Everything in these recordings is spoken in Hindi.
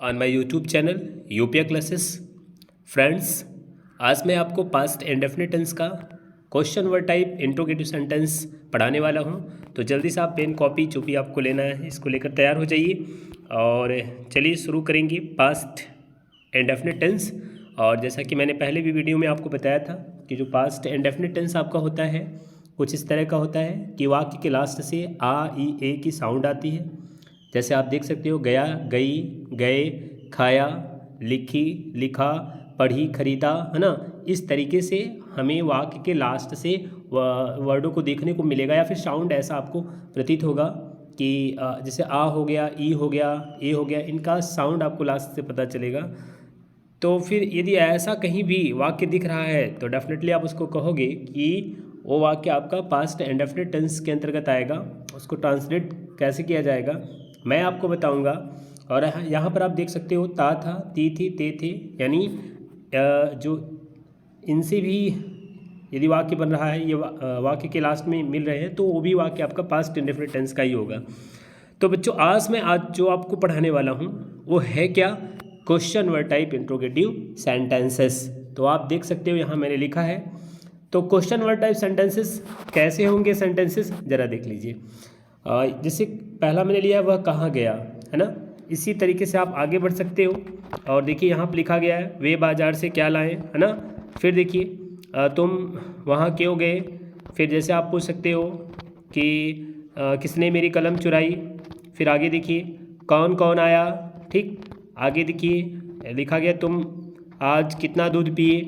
On my YouTube channel UPA classes. Friends, आज मैं आपको पास्ट इंडेफिनिट टेंस का question word type interrogative sentence पढ़ाने वाला हूं। तो जल्दी से आप पेन कॉपी जो भी आपको लेना है इसको लेकर तैयार हो जाइए और चलिए शुरू करेंगे पास्ट इंडेफिनिट टेंस। और जैसा कि मैंने पहले भी वीडियो में आपको बताया था कि जो पास्ट इंडेफिनिट टेंस आपका होता है कुछ इस तरह का होता है कि वाक्य के लास्ट से आ ई ए की साउंड आती है। जैसे आप देख सकते हो गया, गई, गए, खाया, लिखी, लिखा, पढ़ी, खरीदा, है ना। इस तरीके से हमें वाक्य के लास्ट से वर्डों को देखने को मिलेगा या फिर साउंड ऐसा आपको प्रतीत होगा कि जैसे आ हो गया, ई हो गया, ए हो गया, इनका साउंड आपको लास्ट से पता चलेगा। तो फिर यदि ऐसा कहीं भी वाक्य दिख रहा है तो डेफिनेटली आप उसको कहोगे कि वो वाक्य आपका पास्ट इंडेफिनिट टेंस के अंतर्गत आएगा। उसको ट्रांसलेट कैसे किया जाएगा मैं आपको बताऊंगा। और यहाँ पर आप देख सकते हो ता था, ती थी, ते थे, यानी जो इनसे भी यदि वाक्य बन रहा है ये वाक्य के लास्ट में मिल रहे हैं तो वो भी वाक्य आपका पास्ट इंडेफिनिट टेंस का ही होगा। तो बच्चों आज जो आपको पढ़ाने वाला हूँ वो है क्या, question word type interrogative sentences. तो आप देख सकते हो यहाँ मैंने लिखा है। तो क्वेश्चन वर्ड टाइप सेंटेंसेस कैसे होंगे सेंटेंसेस ज़रा देख लीजिए। जैसे पहला मैंने लिया वह कहाँ गया, है ना। इसी तरीके से आप आगे बढ़ सकते हो और देखिए यहाँ पर लिखा गया है वे बाज़ार से क्या लाएं, है ना। फिर देखिए तुम वहाँ क्यों गए। फिर जैसे आप पूछ सकते हो कि किसने मेरी कलम चुराई। फिर आगे देखिए कौन कौन आया, ठीक। आगे देखिए लिखा गया तुम आज कितना दूध पिए।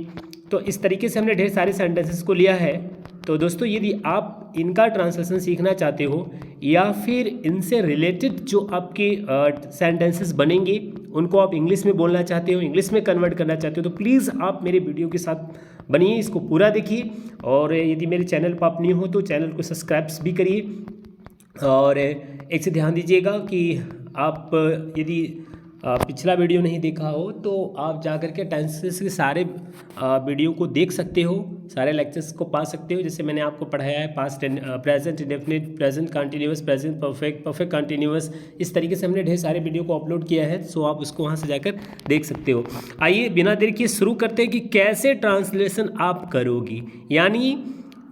तो इस तरीके से हमने ढेर सारे सेंटेंसेस को लिया है। तो दोस्तों यदि आप इनका ट्रांसलेशन सीखना चाहते हो या फिर इनसे रिलेटेड जो आपके सेंटेंसेस बनेंगे उनको आप इंग्लिश में बोलना चाहते हो, इंग्लिश में कन्वर्ट करना चाहते हो, तो प्लीज़ आप मेरे वीडियो के साथ बनिए, इसको पूरा देखिए। और यदि मेरे चैनल पर आप न्यू हो तो चैनल को सब्सक्राइब भी करिए। और एक से ध्यान दीजिएगा कि आप यदि पिछला वीडियो नहीं देखा हो तो आप जा कर के टेंसेस के सारे वीडियो को देख सकते हो, सारे लेक्चर्स को पा सकते हो। जैसे मैंने आपको पढ़ाया है past present indefinite, present continuous, present perfect, perfect continuous, इस तरीके से हमने ढेर सारे वीडियो को अपलोड किया है। सो आप उसको वहाँ से जाकर देख सकते हो। आइए बिना देर किए शुरू करते हैं कि कैसे ट्रांसलेशन आप करोगी। यानी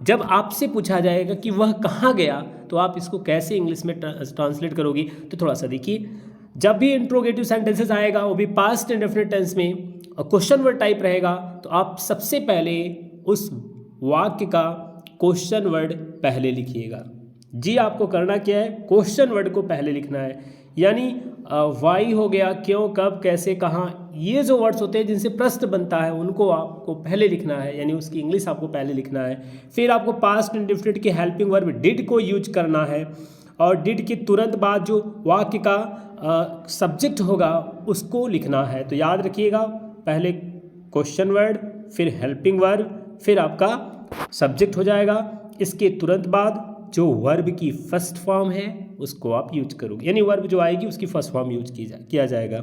जब आपसे पूछा जाएगा कि वह कहाँ गया तो आप इसको कैसे इंग्लिश में ट्रांसलेट करोगी। तो थोड़ा सा देखिए, जब भी इंट्रोगेटिव सेंटेंसेस आएगा वो भी पास्ट इंडेफिनिट टेंस में और क्वेश्चन वर्ड टाइप रहेगा तो आप सबसे पहले उस वाक्य का क्वेश्चन वर्ड पहले लिखिएगा। जी आपको करना क्या है, क्वेश्चन वर्ड को पहले लिखना है। यानी वाई हो गया, क्यों, कब, कैसे, कहाँ, ये जो वर्ड्स होते हैं जिनसे प्रश्न बनता है उनको आपको पहले लिखना है, यानी उसकी इंग्लिश आपको पहले लिखना है। फिर आपको पास्ट इंडेफिनिट के हेल्पिंग वर्ब डिड को यूज करना है और डिड के तुरंत बाद जो वाक्य का सब्जेक्ट होगा उसको लिखना है। तो याद रखिएगा, पहले क्वेश्चन वर्ड, फिर हेल्पिंग वर्ब, फिर आपका सब्जेक्ट हो जाएगा। इसके तुरंत बाद जो वर्ब की फर्स्ट फॉर्म है उसको आप यूज करोगे, यानी वर्ब जो आएगी उसकी फर्स्ट फॉर्म यूज किया जाएगा।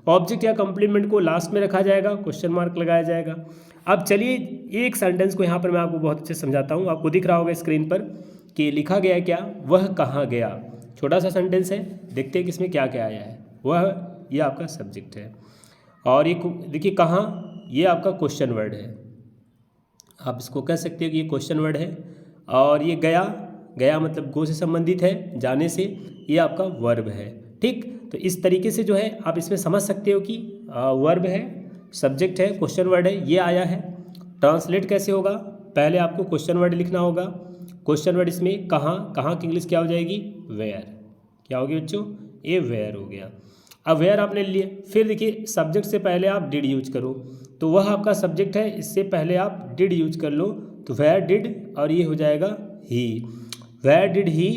ऑब्जेक्ट या कंप्लीमेंट को लास्ट में रखा जाएगा, क्वेश्चन मार्क लगाया जाएगा। अब चलिए एक सेंटेंस को यहाँ पर मैं आपको बहुत अच्छे से समझाता हूँ। आपको दिख रहा होगा स्क्रीन पर कि लिखा गया है क्या, वह कहाँ गया। छोटा सा सेंटेंस है, देखते हैं कि इसमें क्या क्या आया है। वह, ये आपका सब्जेक्ट है और ये देखिए कहाँ, ये आपका क्वेश्चन वर्ड है। आप इसको कह सकते हो कि ये क्वेश्चन वर्ड है। और ये गया, गया मतलब गो से संबंधित है, जाने से, ये आपका वर्ब है, ठीक। तो इस तरीके से जो है आप इसमें समझ सकते हो कि वर्ब है, सब्जेक्ट है, क्वेश्चन वर्ड है, ये आया है। ट्रांसलेट कैसे होगा, पहले आपको क्वेश्चन वर्ड लिखना होगा। क्वेश्चन वर्ड इसमें कहाँ, कहाँ की इंग्लिश क्या हो जाएगी, वेयर। क्या होगी बच्चों, ये वेयर हो गया। अब वेयर आपने लिया, फिर देखिए सब्जेक्ट से पहले आप डिड यूज करो, तो वह आपका सब्जेक्ट है, इससे पहले आप डिड यूज कर लो, तो वेयर डिड और ये हो जाएगा ही, वेयर डिड ही।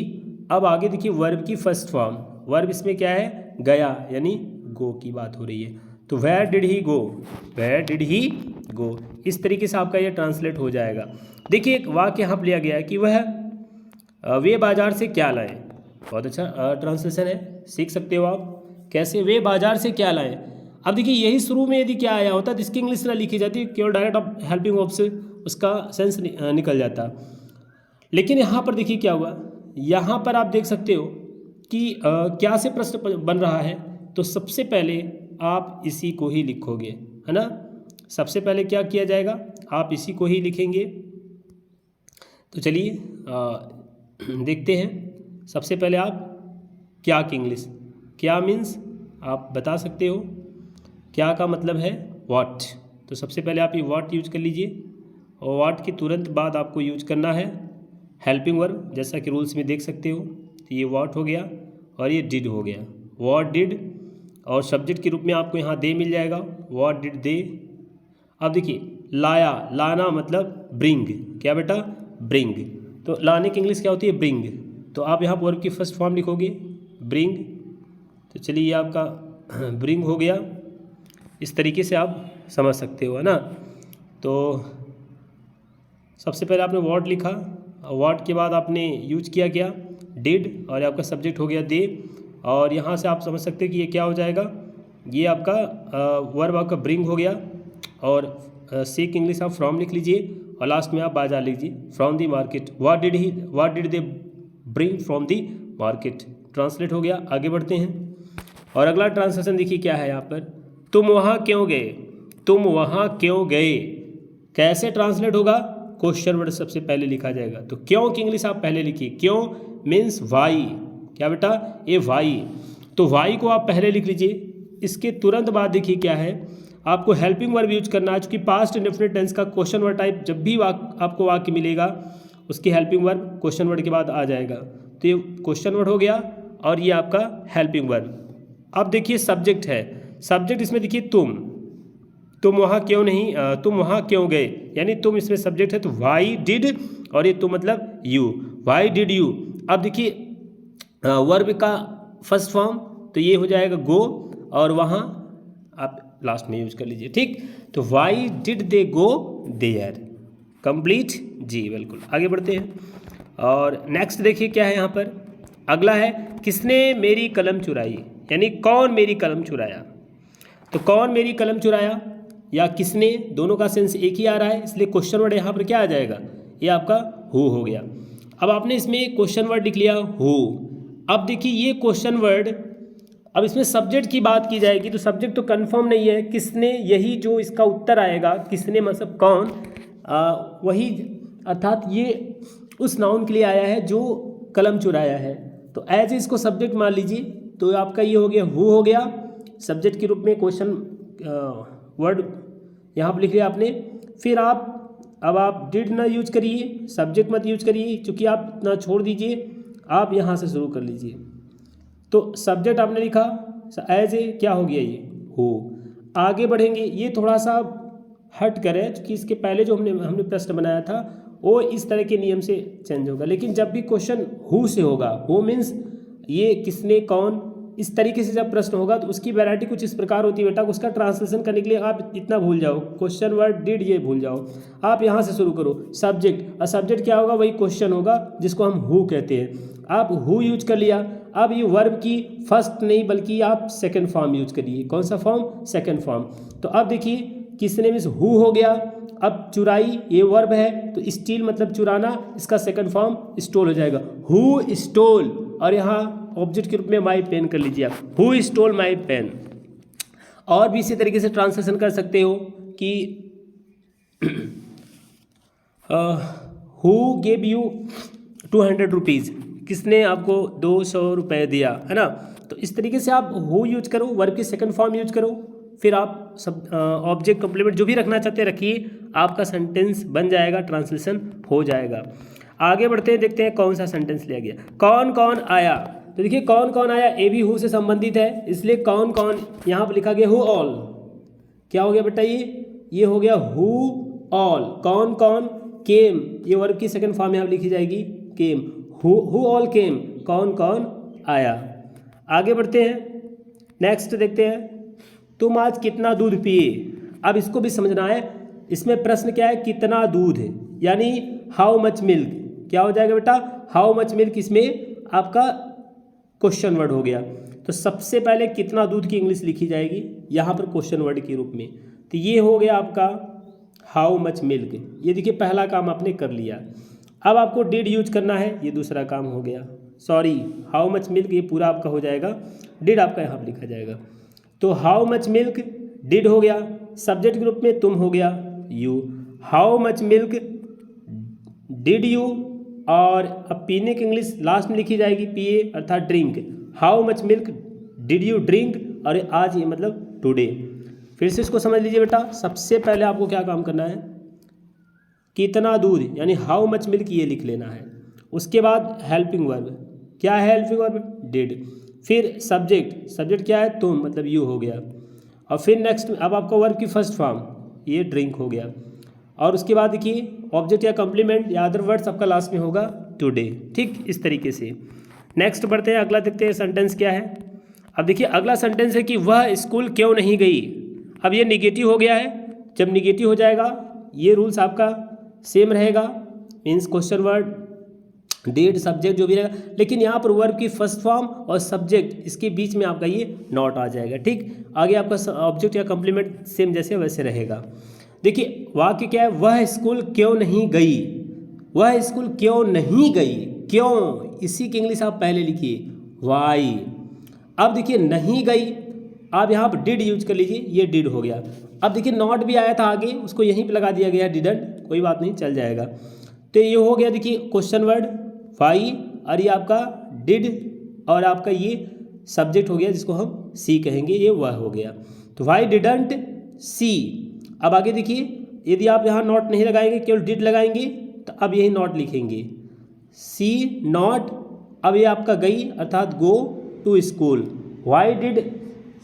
अब आगे देखिए वर्ब की फर्स्ट फॉर्म, वर्ब इसमें क्या है, गया, यानी गो की बात हो रही है, तो where did he go, where did he go. इस तरीके से आपका ये ट्रांसलेट हो जाएगा। देखिए एक वाक्य यहाँ पर लिया गया है कि वह वे बाजार से क्या लाएं। बहुत अच्छा ट्रांसलेशन है, सीख सकते हो आप कैसे, वे बाजार से क्या लाएं। अब देखिए यही शुरू में यदि क्या आया होता तो इसकी इंग्लिश ना लिखी जाती, केवल डायरेक्ट आप हेल्पिंग वर्ब से उसका सेंस निकल जाता। लेकिन यहाँ पर देखिए क्या हुआ, यहाँ पर आप देख सकते हो कि क्या से प्रश्न बन रहा है। तो सबसे पहले आप इसी को ही लिखोगे, है ना। सबसे पहले क्या किया जाएगा, आप इसी को ही लिखेंगे। तो चलिए देखते हैं। सबसे पहले आप क्या की इंग्लिश, क्या मीन्स आप बता सकते हो, क्या का मतलब है व्हाट। तो सबसे पहले आप ये व्हाट यूज कर लीजिए और व्हाट के तुरंत बाद आपको यूज करना है हेल्पिंग वर्ब, जैसा कि रूल्स में देख सकते हो। तो ये व्हाट हो गया और ये डिड हो गया, व्हाट डिड, और सब्जेक्ट के रूप में आपको यहाँ दे मिल जाएगा, व्हाट डिड दे। अब देखिए लाया, लाना मतलब ब्रिंग, क्या बेटा ब्रिंग। तो लाने की इंग्लिश क्या होती है ब्रिंग। तो आप यहाँ वर्ब की फर्स्ट फॉर्म लिखोगे ब्रिंग। तो चलिए ये आपका ब्रिंग हो गया। इस तरीके से आप समझ सकते हो, है ना। तो सबसे पहले आपने व्हाट लिखा, व्हाट के बाद आपने यूज किया क्या डिड, और आपका सब्जेक्ट हो गया दे। और यहाँ से आप समझ सकते हैं कि ये क्या हो जाएगा, ये आपका वर्ब आपका ब्रिंग हो गया। और सी की इंग्लिश आप फ्रॉम लिख लीजिए और लास्ट में आप बाजार लीजिए, from the market. What did they bring from the market, translate हो गया। आगे बढ़ते हैं और अगला ट्रांसलेशन देखिए क्या है यहाँ पर, तुम वहाँ क्यों गए, तुम वहाँ क्यों गए। कैसे ट्रांसलेट होगा, क्वेश्चन वर्ड सबसे पहले लिखा जाएगा। तो क्यों की इंग्लिश आप पहले लिखिए, क्यों मीन्स वाई, क्या बेटा ये वाई। तो वाई को आप पहले लिख लीजिए। इसके तुरंत बाद देखिए क्या है, आपको हेल्पिंग वर्ब यूज करना है, चूँकि पास्ट इंडेफिनिट टेंस का क्वेश्चन वर्ड टाइप जब भी आपको वाक्य मिलेगा उसकी हेल्पिंग वर्ब क्वेश्चन वर्ड के बाद आ जाएगा। तो ये क्वेश्चन वर्ड हो गया और ये आपका हेल्पिंग वर्ब। अब देखिए सब्जेक्ट है, सब्जेक्ट इसमें देखिए तुम वहाँ क्यों नहीं, तुम वहाँ क्यों गए, यानी तुम इसमें सब्जेक्ट है। तो वाई डिड, और ये तुम मतलब यू, वाई डिड यू। अब देखिए वर्ब का फर्स्ट फॉर्म तो ये हो जाएगा गो, और वहाँ आप लास्ट में यूज कर लीजिए, ठीक। तो why did they go there, complete जी, बिल्कुल। आगे बढ़ते हैं और नेक्स्ट देखिए क्या है यहाँ पर। अगला है किसने मेरी कलम चुराई, यानी कौन मेरी कलम चुराया। तो कौन मेरी कलम चुराया या किसने, दोनों का सेंस एक ही आ रहा है, इसलिए क्वेश्चन वर्ड यहाँ पर क्या आ जाएगा, ये आपका हु हो गया। अब आपने इसमें क्वेश्चन वर्ड लिख लिया हु। अब देखिए ये क्वेश्चन वर्ड, अब इसमें सब्जेक्ट की बात की जाएगी तो सब्जेक्ट तो कंफर्म नहीं है, किसने, यही जो इसका उत्तर आएगा, किसने मतलब कौन, वही अर्थात ये उस नाउन के लिए आया है जो कलम चुराया है। तो एज इसको सब्जेक्ट मान लीजिए, तो आपका ये हो गया हु हो गया सब्जेक्ट के रूप में, क्वेश्चन वर्ड यहाँ पर लिख लिया आपने। फिर अब आप डिड ना यूज करिए, सब्जेक्ट मत यूज करिए, चूँकि आप इतना छोड़ दीजिए, आप यहाँ से शुरू कर लीजिए। तो सब्जेक्ट आपने लिखा एज ए, क्या हो गया ये हो। आगे बढ़ेंगे, ये थोड़ा सा हट करे क्योंकि इसके पहले जो हमने प्रश्न बनाया था वो इस तरह के नियम से चेंज होगा। लेकिन जब भी क्वेश्चन हु से होगा, हु मीन्स ये किसने कौन, इस तरीके से जब प्रश्न होगा तो उसकी वैरायटी कुछ इस प्रकार होती है बेटा। उसका ट्रांसलेशन करने के लिए आप इतना भूल जाओ, क्वेश्चन वर्ड डिड ये भूल जाओ, आप यहाँ से शुरू करो सब्जेक्ट। और सब्जेक्ट क्या होगा, वही क्वेश्चन होगा जिसको हम हु कहते हैं। आप हु यूज कर लिया, अब ये वर्ब की फर्स्ट नहीं बल्कि आप सेकंड फॉर्म यूज करिए। कौन सा फॉर्म, सेकंड फॉर्म। तो अब देखिए किसने मीन्स हु हो गया। अब चुराई ये वर्ब है तो स्टील मतलब चुराना, इसका सेकंड फॉर्म स्टोल हो जाएगा, हु स्टोल। और यहाँ ऑब्जेक्ट के रूप में माई पेन कर लीजिए आप, हु स्टोल माई पेन। और भी इसी तरीके से ट्रांसलेशन कर सकते हो कि हु गेव यू 200 रुपीज़, किसने आपको 200 रुपये दिया, है ना। तो इस तरीके से आप हु यूज करो, वर्ब की सेकंड फॉर्म यूज करो, फिर आप सब ऑब्जेक्ट कंप्लीमेंट जो भी रखना चाहते हैं रखिए, आपका सेंटेंस बन जाएगा, ट्रांसलेशन हो जाएगा। आगे बढ़ते हैं, देखते हैं कौन सा सेंटेंस लिया गया। कौन कौन आया, तो देखिए कौन कौन आया, ए भी हु से संबंधित है, इसलिए कौन कौन यहाँ पर लिखा गया हु ऑल। क्या हो गया बेटा, ये हो गया हु ऑल। कौन कौन, केम, ये वर्ब की सेकंड फॉर्म यहाँ लिखी जाएगी केम, हु ऑल केम, कौन कौन आया। आगे बढ़ते हैं, नेक्स्ट देखते हैं, तुम आज कितना दूध पिए। अब इसको भी समझना है, इसमें प्रश्न क्या है, कितना दूध है, यानी हाउ मच मिल्क। क्या हो जाएगा बेटा, हाउ मच मिल्क, इसमें आपका क्वेश्चन वर्ड हो गया। तो सबसे पहले कितना दूध की इंग्लिश लिखी जाएगी यहाँ पर क्वेश्चन वर्ड के रूप में। तो ये हो गया आपका हाउ मच मिल्क, ये देखिए पहला काम आपने कर लिया। अब आपको डिड यूज करना है, ये दूसरा काम हो गया। सॉरी, हाउ मच मिल्क ये पूरा आपका हो जाएगा, डिड आपका यहाँ पर लिखा जाएगा। तो हाउ मच मिल्क डिड हो गया, सब्जेक्ट ग्रुप में तुम हो गया you, how much milk did you, और अब पीने की इंग्लिश लास्ट में लिखी जाएगी पीए अर्थात drink, how much milk did you drink, और आज ये मतलब टुडे। फिर से इसको समझ लीजिए बेटा, सबसे पहले आपको क्या काम करना है, कितना दूध यानी हाउ मच मिल्क ये लिख लेना है। उसके बाद हेल्पिंग वर्ब, क्या है हेल्पिंग वर्ब, डिड। फिर सब्जेक्ट, सब्जेक्ट क्या है तुम मतलब यू हो गया। और फिर नेक्स्ट अब आपका वर्ब की फर्स्ट फॉर्म ये ड्रिंक हो गया। और उसके बाद देखिए ऑब्जेक्ट या कॉम्प्लीमेंट या अदर वर्ड्स आपका लास्ट में होगा टुडे। ठीक इस तरीके से नेक्स्ट बढ़ते हैं, अगला देखते हैं सेंटेंस क्या है। अब देखिए अगला सेंटेंस है कि वह स्कूल क्यों नहीं गई। अब ये निगेटिव हो गया है, जब निगेटिव हो जाएगा ये रूल्स आपका सेम रहेगा, means question word did subject जो भी रहेगा, लेकिन यहाँ पर वर्ब की फर्स्ट फॉर्म और सब्जेक्ट इसके बीच में आपका ये नॉट आ जाएगा। ठीक, आगे आपका ऑब्जेक्ट या कॉम्प्लीमेंट सेम जैसे वैसे रहेगा। देखिए वाक्य क्या है, वह स्कूल क्यों नहीं गई, वह स्कूल क्यों नहीं गई, क्यों इसी की इंग्लिश आप पहले लिखिए वाई। अब देखिए नहीं गई, आप यहाँ पर डिड यूज कर लीजिए, ये डिड हो गया। अब देखिए नॉट भी आया था आगे, उसको यहीं पे लगा दिया गया डिडंट, कोई बात नहीं चल जाएगा। तो ये हो गया देखिए क्वेश्चन वर्ड वाई, और ये आपका डिड और आपका ये सब्जेक्ट हो गया जिसको हम सी कहेंगे, ये वह हो गया। तो वाई डिडंट सी। अब आगे देखिए यदि आप यहाँ नॉट नहीं लगाएंगे केवल डिड लगाएंगे तो अब यही नॉट लिखेंगे सी नॉट। अब ये आपका गई अर्थात go to school, why did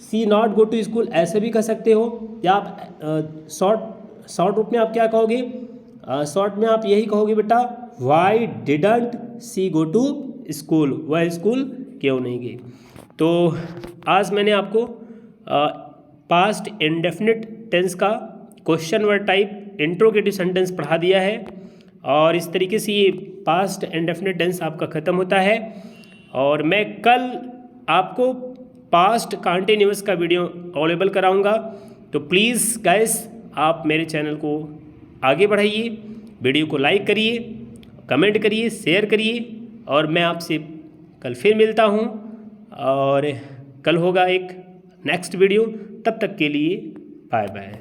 she not go to school ऐसे भी कह सकते हो, या आप शॉर्ट रूप में आप क्या कहोगे, शॉर्ट में आप यही कहोगे बेटा why didn't she go to school, वह स्कूल क्यों नहीं गई। तो आज मैंने आपको पास्ट इंडेफिनिट टेंस का question word type interrogative sentence पढ़ा दिया है, और इस तरीके से ये पास्ट इंडेफिनिट टेंस आपका ख़त्म होता है। और मैं कल आपको पास्ट कंटिन्यूअस का वीडियो अवेलेबल कराऊंगा, तो प्लीज़ गाइस आप मेरे चैनल को आगे बढ़ाइए, वीडियो को लाइक करिए, कमेंट करिए, शेयर करिए, और मैं आपसे कल फिर मिलता हूं, और कल होगा एक नेक्स्ट वीडियो। तब तक के लिए बाय बाय।